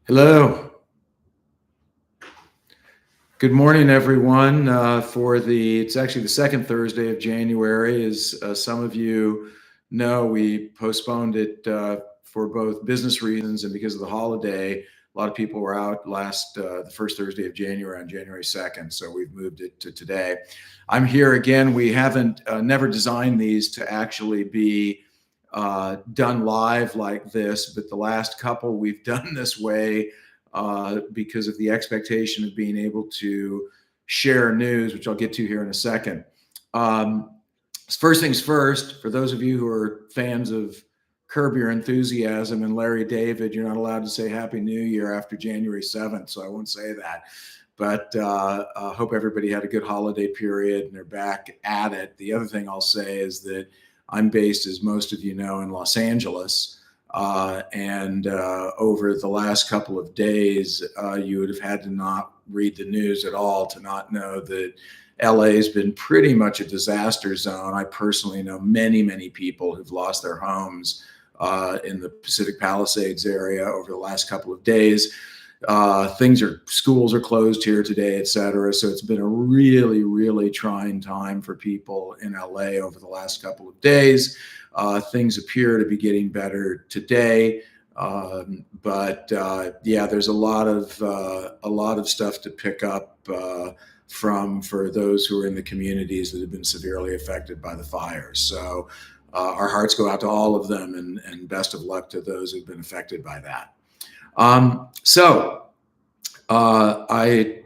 Hello. Good morning, everyone. It's actually the second Thursday of January. As some of you know, we postponed it for both business reasons and because of the holiday. A lot of people were out the first Thursday of January on January 2nd, so we've moved it to today. I'm here again. We haven't never designed these to actually be done live like this, but the last couple we've done this way because of the expectation of being able to share news, which I'll get to here in a second. First things first, for those of you who are fans of Curb Your Enthusiasm and Larry David, you're not allowed to say Happy New Year after January 7th, so I won't say that. But I hope everybody had a good holiday period and they're back at it. The other thing I'll say is that I'm based, as most of you know, in Los Angeles. And over the last couple of days, you would have had to not read the news at all to not know that LA has been pretty much a disaster zone. I personally know many, many people who've lost their homes in the Pacific Palisades area over the last couple of days. Schools are closed here today, et cetera. So it's been a really, really trying time for people in LA over the last couple of days. Things appear to be getting better today, but there's a lot of stuff to pick up for those who are in the communities that have been severely affected by the fires. So our hearts go out to all of them, and best of luck to those who've been affected by that. I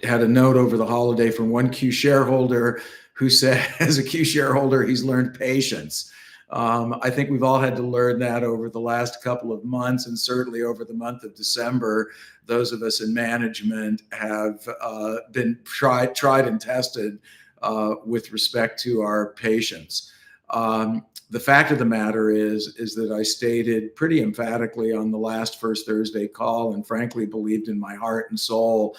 had a note over the holiday from one Q shareholder who said, as a Q shareholder, he's learned patience. I think we've all had to learn that over the last couple of months, and certainly over the month of December. Those of us in management have been tried and tested with respect to our patience. The fact of the matter is that I stated pretty emphatically on the last First Thursday call, and frankly believed in my heart and soul,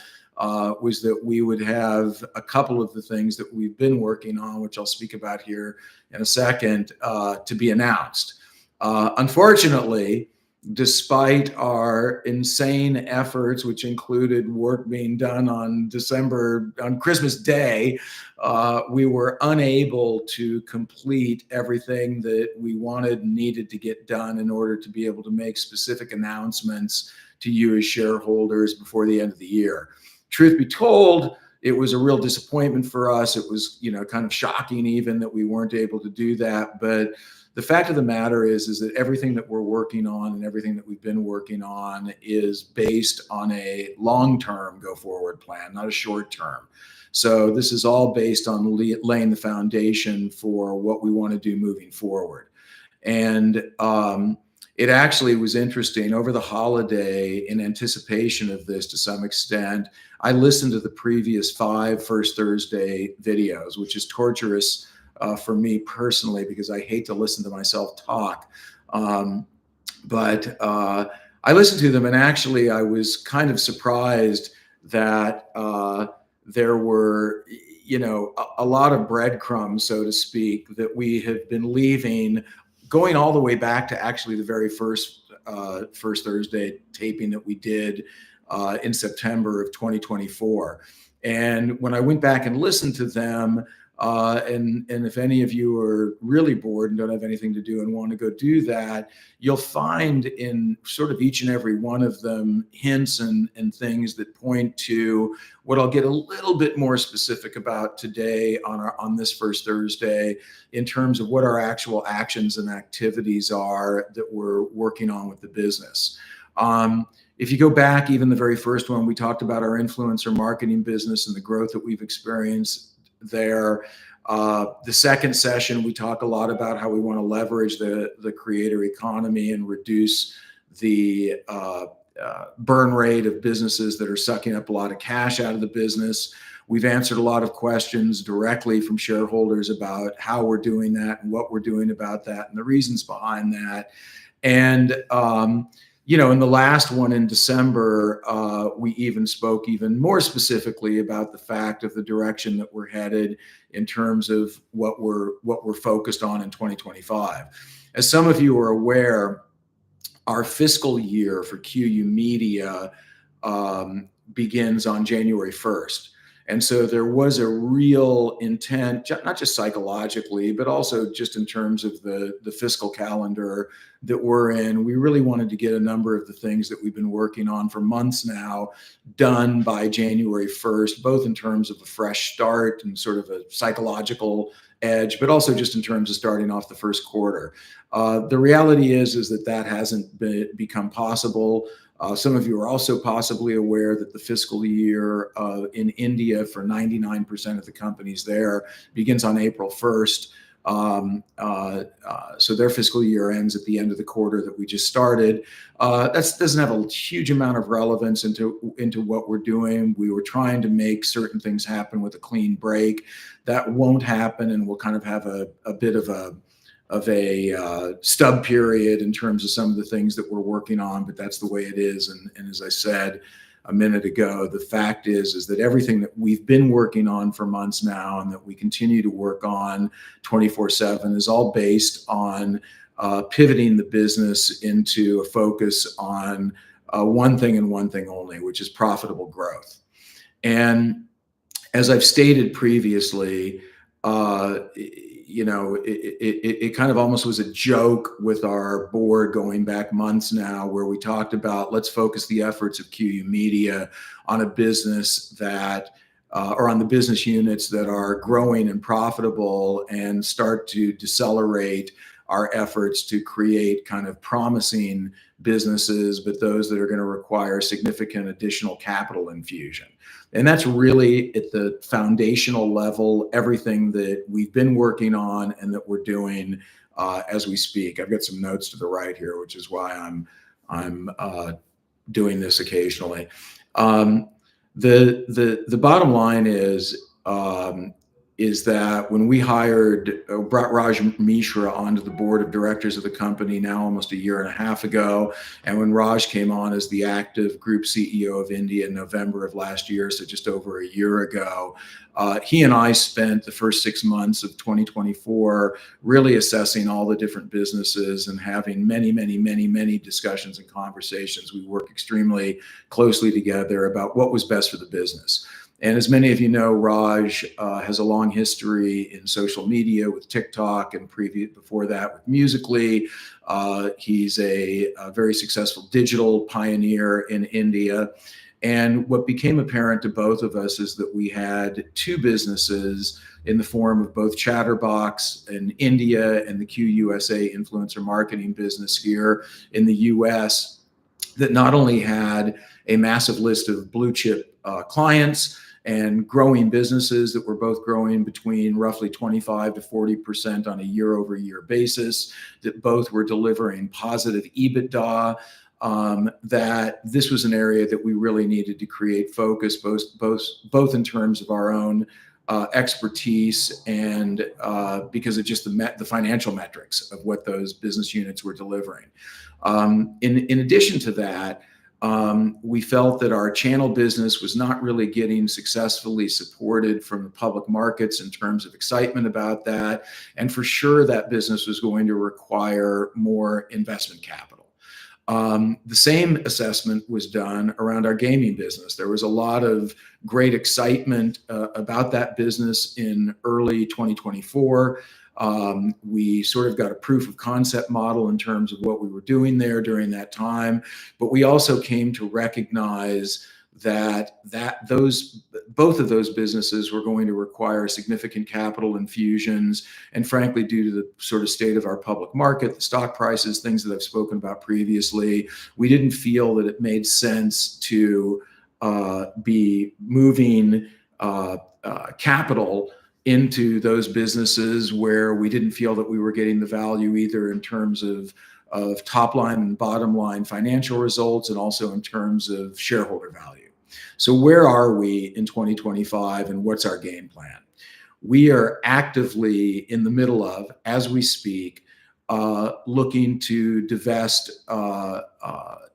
was that we would have a couple of the things that we've been working on, which I'll speak about here in a second, to be announced. Unfortunately, despite our insane efforts, which included work being done on Christmas Day, we were unable to complete everything that we wanted and needed to get done in order to be able to make specific announcements to you as shareholders before the end of the year. Truth be told, it was a real disappointment for us. It was, kind of shocking even that we weren't able to do that. But the fact of the matter is that everything that we're working on and everything that we've been working on is based on a long-term go-forward plan, not a short-term. So this is all based on laying the foundation for what we want to do moving forward. And it actually was interesting over the holiday, in anticipation of this to some extent. I listened to the previous 5 First Thursday videos, which is torturous for me personally, because I hate to listen to myself talk. But I listened to them, and actually I was kind of surprised that there were, a lot of breadcrumbs, so to speak, that we have been leaving, going all the way back to actually the very first Thursday taping that we did in September of 2024. And when I went back and listened to them, and if any of you are really bored and don't have anything to do and want to go do that, you'll find in sort of each and every one of them hints and things that point to what I'll get a little bit more specific about today on this First Thursday, in terms of what our actual actions and activities are that we're working on with the business. If you go back, even the very first one, we talked about our influencer marketing business and the growth that we've experienced there. The second session, we talk a lot about how we want to leverage the creator economy and reduce the burn rate of businesses that are sucking up a lot of cash out of the business. We've answered a lot of questions directly from shareholders about how we're doing that and what we're doing about that and the reasons behind that. And in the last one in December, we even spoke even more specifically about the fact of the direction that we're headed in terms of what we're focused on in 2025. As some of you are aware, our fiscal year for QU Media begins on January 1st. And so there was a real intent, not just psychologically, but also just in terms of the fiscal calendar that we're in. We really wanted to get a number of the things that we've been working on for months now done by January 1st, both in terms of a fresh start and sort of a psychological edge, but also just in terms of starting off the first quarter. The reality is that hasn't become possible. Some of you are also possibly aware that the fiscal year in India for 99% of the companies there begins on April 1st. So their fiscal year ends at the end of the quarter that we just started. That doesn't have a huge amount of relevance into what we're doing. We were trying to make certain things happen with a clean break. That won't happen, and we'll kind of have a bit of a stub period in terms of some of the things that we're working on, but that's the way it is. And as I said a minute ago, the fact is that everything that we've been working on for months now and that we continue to work on 24/7 is all based on pivoting the business into a focus on one thing and one thing only, which is profitable growth. And as I've stated previously, it kind of almost was a joke with our board going back months now, where we talked about, let's focus the efforts of QU Media on a business that, or on the business units that are growing and profitable, and start to decelerate our efforts to create kind of promising businesses, but those that are going to require significant additional capital infusion. And that's really at the foundational level, everything that we've been working on and that we're doing as we speak. I've got some notes to the right here, which is why I'm doing this occasionally. The bottom line is that when we brought Raj Mishra onto the board of directors of the company now almost a year and a half ago, and when Raj came on as the active group CEO of India in November of last year, so just over a year ago, he and I spent the first 6 months of 2024 really assessing all the different businesses and having many discussions and conversations. We work extremely closely together about what was best for the business. And as many of you know, Raj has a long history in social media with TikTok, and before that with Musical.ly. He's a very successful digital pioneer in India. And what became apparent to both of us is that we had two businesses in the form of both Chatterbox in India and the QUSA influencer marketing business here in the US, that not only had a massive list of blue chip clients and growing businesses that were both growing between roughly 25 to 40% on a year-over-year basis, that both were delivering positive EBITDA, that this was an area that we really needed to create focus, both in terms of our own expertise and because of just the financial metrics of what those business units were delivering. In addition to that, we felt that our channel business was not really getting successfully supported from the public markets in terms of excitement about that. And for sure, that business was going to require more investment capital. The same assessment was done around our gaming business. There was a lot of great excitement about that business in early 2024. We sort of got a proof of concept model in terms of what we were doing there during that time, but we also came to recognize that both of those businesses were going to require significant capital infusions, and frankly, due to the sort of state of our public market, the stock prices, things that I've spoken about previously, we didn't feel that it made sense to be moving capital into those businesses where we didn't feel that we were getting the value either in terms of top line and bottom line financial results, and also in terms of shareholder value. So where are we in 2025, and what's our game plan? We are actively in the middle of, as we speak, looking to divest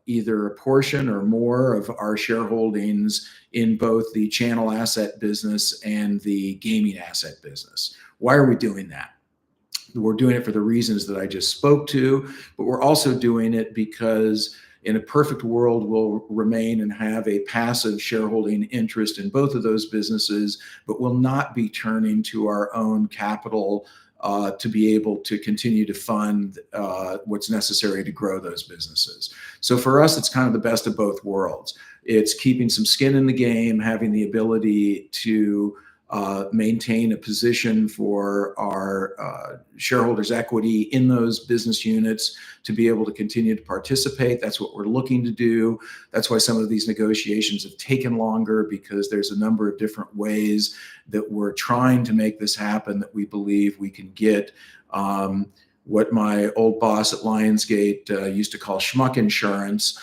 either a portion or more of our shareholdings in both the channel asset business and the gaming asset business. Why are we doing that? We're doing it for the reasons that I just spoke to, but we're also doing it because in a perfect world, we'll remain and have a passive shareholding interest in both of those businesses, but will not be turning to our own capital to be able to continue to fund what's necessary to grow those businesses. So for us, it's kind of the best of both worlds. It's keeping some skin in the game, having the ability to maintain a position for our shareholders' equity in those business units to be able to continue to participate. That's what we're looking to do. That's why some of these negotiations have taken longer, because there's a number of different ways that we're trying to make this happen, that we believe we can get what my old boss at Lionsgate used to call schmuck insurance,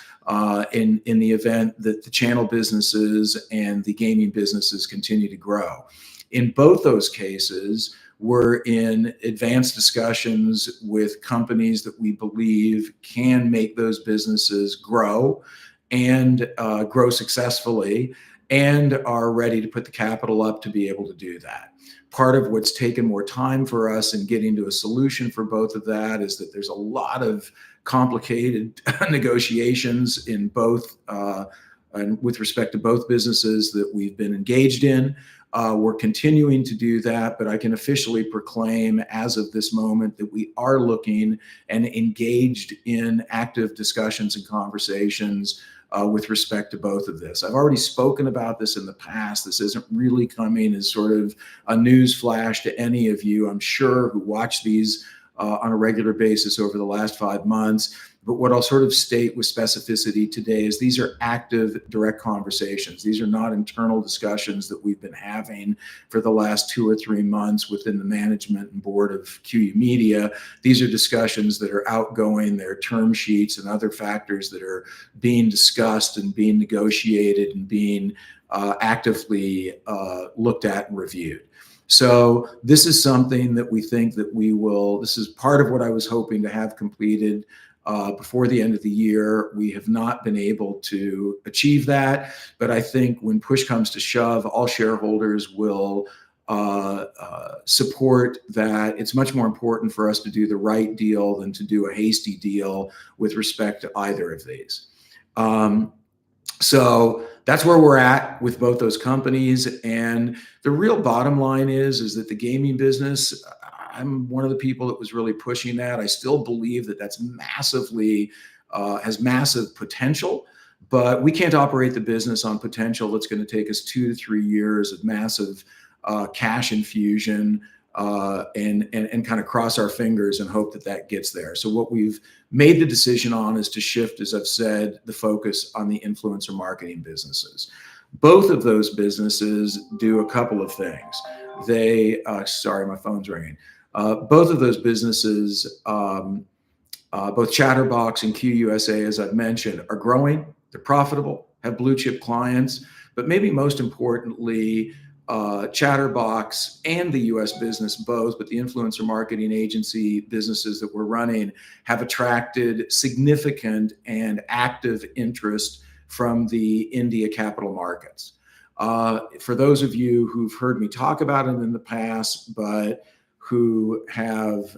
in the event that the channel businesses and the gaming businesses continue to grow. In both those cases, we're in advanced discussions with companies that we believe can make those businesses grow and grow successfully, and are ready to put the capital up to be able to do that. Part of what's taken more time for us in getting to a solution for both of that is that there's a lot of complicated negotiations in both, and with respect to both businesses that we've been engaged in. We're continuing to do that, but I can officially proclaim as of this moment that we are looking and engaged in active discussions and conversations with respect to both of this. I've already spoken about this in the past. This isn't really coming as sort of a news flash to any of you, I'm sure, who watch these on a regular basis over the last 5 months. But what I'll sort of state with specificity today is these are active, direct conversations. These are not internal discussions that we've been having for the last 2 or 3 months within the management and board of QU Media. These are discussions that are outgoing. They're term sheets and other factors that are being discussed and being negotiated and being actively looked at and reviewed. So this is something that we think that we will, this is part of what I was hoping to have completed before the end of the year. We have not been able to achieve that, but I think when push comes to shove, all shareholders will support that. It's much more important for us to do the right deal than to do a hasty deal with respect to either of these. So that's where we're at with both those companies. And the real bottom line is that the gaming business, I'm one of the people that was really pushing that. I still believe that that's massively, has massive potential, but we can't operate the business on potential that's going to take us 2 to 3 years of massive cash infusion and kind of cross our fingers and hope that that gets there. So what we've made the decision on is to shift, as I've said, the focus on the influencer marketing businesses. Both of those businesses do a couple of things. They, sorry, my phone's ringing. Both of those businesses, both Chatterbox and QUSA, as I've mentioned, are growing. They're profitable, have blue chip clients, but maybe most importantly, Chatterbox and the US business both, but the influencer marketing agency businesses that we're running have attracted significant and active interest from the India capital markets. For those of you who've heard me talk about them in the past, but who have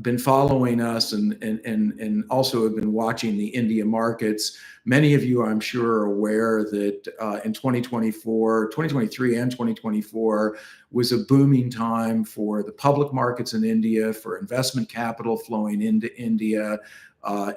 been following us and also have been watching the India markets, many of you, I'm sure, are aware that in 2023 and 2024 was a booming time for the public markets in India, for investment capital flowing into India,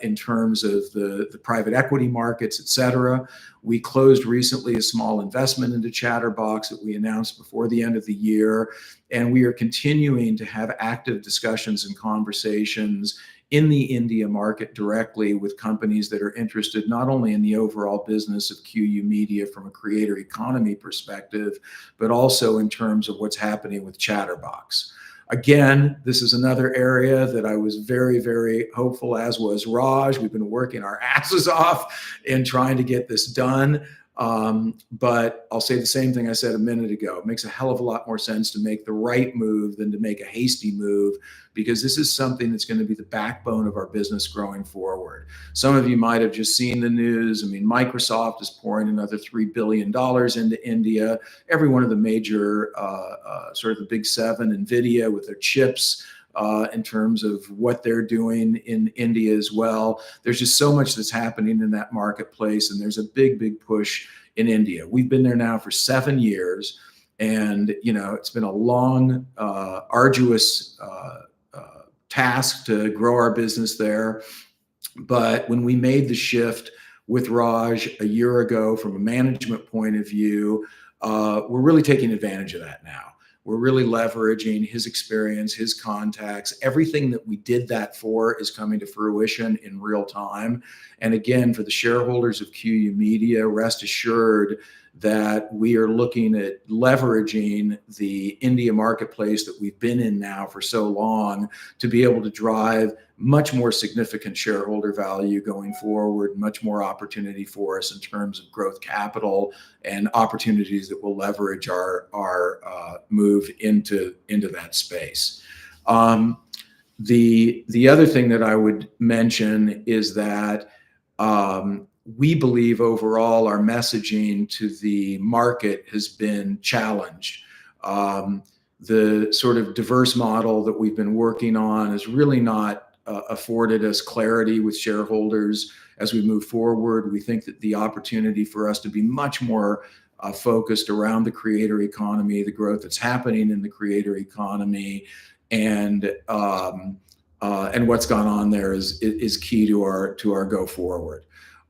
in terms of the private equity markets, et cetera. We closed recently a small investment into Chatterbox that we announced before the end of the year. And we are continuing to have active discussions and conversations in the India market directly with companies that are interested not only in the overall business of QU Media from a creator economy perspective, but also in terms of what's happening with Chatterbox. Again, this is another area that I was very, very hopeful, as was Raj. We've been working our asses off in trying to get this done. But I'll say the same thing I said a minute ago. It makes a hell of a lot more sense to make the right move than to make a hasty move, because this is something that's going to be the backbone of our business growing forward. Some of you might have just seen the news. I mean, Microsoft is pouring another $3 billion into India. Every one of the major, sort of the big seven, NVIDIA with their chips, in terms of what they're doing in India as well. There's just so much that's happening in that marketplace, and there's a big, big push in India. We've been there now for 7 years, and it's been a long, arduous task to grow our business there. But when we made the shift with Raj a year ago from a management point of view, we're really taking advantage of that now. We're really leveraging his experience, his contacts. Everything that we did that for is coming to fruition in real time. And again, for the shareholders of QU Media, rest assured that we are looking at leveraging the India marketplace that we've been in now for so long to be able to drive much more significant shareholder value going forward, much more opportunity for us in terms of growth capital and opportunities that will leverage our move into that space. The other thing that I would mention is that we believe overall our messaging to the market has been challenged. The sort of diverse model that we've been working on has really not afforded us clarity with shareholders as we move forward. We think that the opportunity for us to be much more focused around the creator economy, the growth that's happening in the creator economy, and what's gone on there is key to our go forward.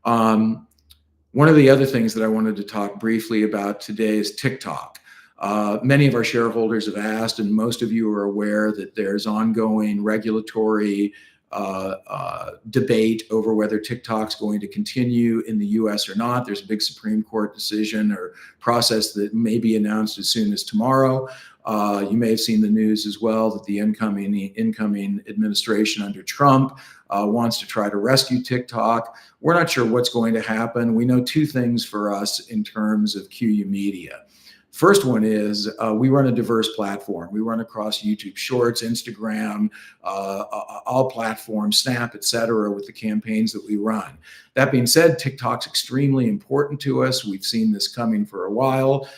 One of the other things that I wanted to talk briefly about today is TikTok. Many of our shareholders have asked, and most of you are aware, that there's ongoing regulatory debate over whether TikTok's going to continue in the US or not. There's a big Supreme Court decision or process that may be announced as soon as tomorrow. You may have seen the news as well that the incoming administration under Trump wants to try to rescue TikTok. We're not sure what's going to happen. We know two things for us in terms of QU Media. First one is we run a diverse platform. We run across YouTube Shorts, Instagram, all platforms, Snap, et cetera, with the campaigns that we run. That being said, TikTok's extremely important to us. We've seen this coming for a while.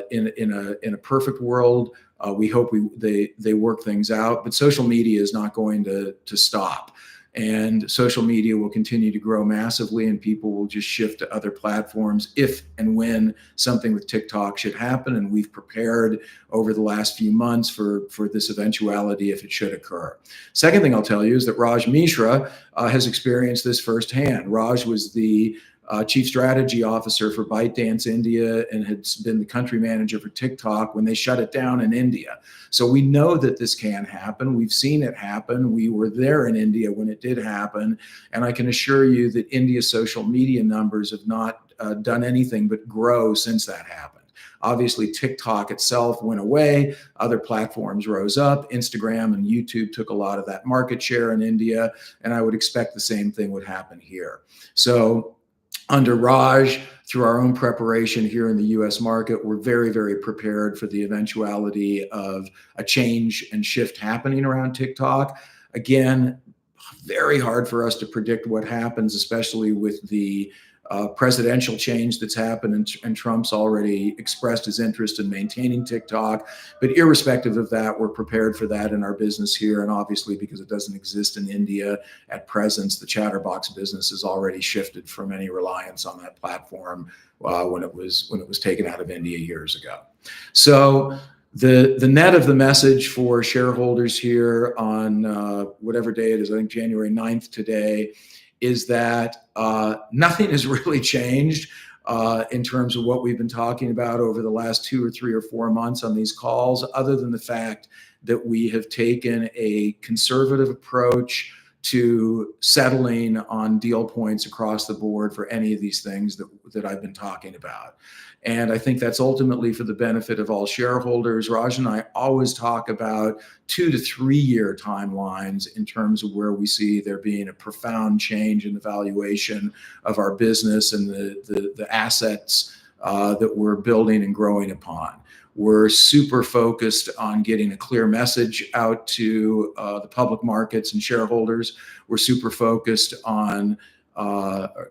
In a perfect world, we hope they work things out, but social media is not going to stop. And social media will continue to grow massively, and people will just shift to other platforms if and when something with TikTok should happen. And we've prepared over the last few months for this eventuality if it should occur. Second thing I'll tell you is that Raj Mishra has experienced this firsthand. Raj was the Chief Strategy Officer for ByteDance India and had been the country manager for TikTok when they shut it down in India. So we know that this can happen. We've seen it happen. We were there in India when it did happen. And I can assure you that India's social media numbers have not done anything but grow since that happened. Obviously, TikTok itself went away. Other platforms rose up. Instagram and YouTube took a lot of that market share in India. And I would expect the same thing would happen here. So under Raj, through our own preparation here in the US market, we're very, very prepared for the eventuality of a change and shift happening around TikTok. Again, very hard for us to predict what happens, especially with the presidential change that's happened, and Trump's already expressed his interest in maintaining TikTok. But irrespective of that, we're prepared for that in our business here. And obviously, because it doesn't exist in India at present, the Chatterbox business has already shifted from any reliance on that platform when it was taken out of India years ago. So the net of the message for shareholders here on whatever day it is, I think January 9th today, is that nothing has really changed in terms of what we've been talking about over the last 2 or 3 or 4 months on these calls, other than the fact that we have taken a conservative approach to settling on deal points across the board for any of these things that I've been talking about. And I think that's ultimately for the benefit of all shareholders. Raj and I always talk about 2 to 3 year timelines in terms of where we see there being a profound change in the valuation of our business and the assets that we're building and growing upon. We're super focused on getting a clear message out to the public markets and shareholders. We're super focused on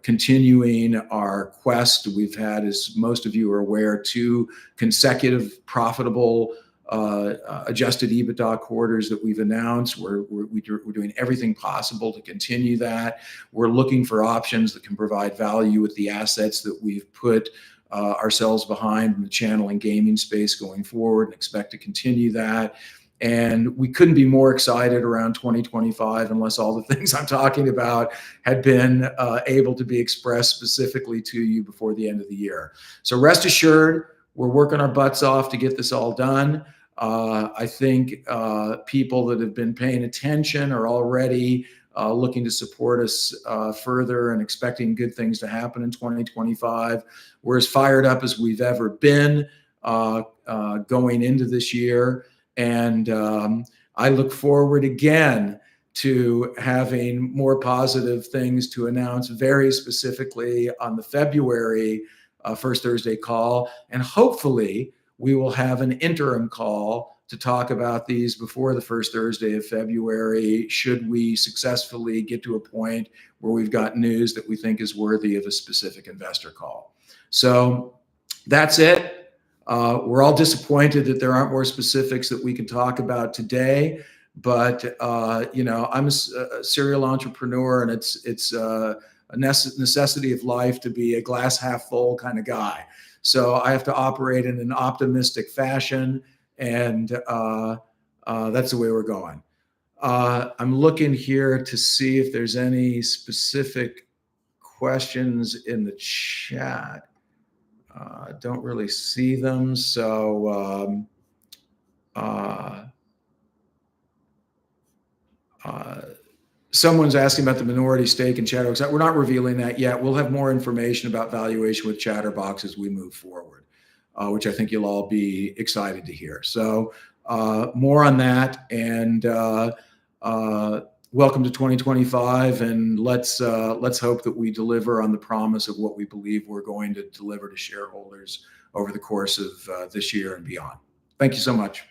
continuing our quest. We've had, as most of you are aware, 2 consecutive profitable adjusted EBITDA quarters that we've announced. We're doing everything possible to continue that. We're looking for options that can provide value with the assets that we've put ourselves behind in the channel and gaming space going forward, and expect to continue that. And we couldn't be more excited around 2025 unless all the things I'm talking about had been able to be expressed specifically to you before the end of the year. So rest assured, we're working our butts off to get this all done. I think people that have been paying attention are already looking to support us further and expecting good things to happen in 2025. We're as fired up as we've ever been going into this year. And I look forward again to having more positive things to announce very specifically on the February First Thursday call. And hopefully we will have an interim call to talk about these before the first Thursday of February, should we successfully get to a point where we've got news that we think is worthy of a specific investor call. So that's it. We're all disappointed that there aren't more specifics that we can talk about today, but I'm a serial entrepreneur, and it's a necessity of life to be a glass half full kind of guy. So I have to operate in an optimistic fashion, and that's the way we're going. I'm looking here to see if there's any specific questions in the chat. I don't really see them. So someone's asking about the minority stake in Chatterbox. We're not revealing that yet. We'll have more information about valuation with Chatterbox as we move forward, which I think you'll all be excited to hear. So more on that, and welcome to 2025, and let's hope that we deliver on the promise of what we believe we're going to deliver to shareholders over the course of this year and beyond. Thank you so much.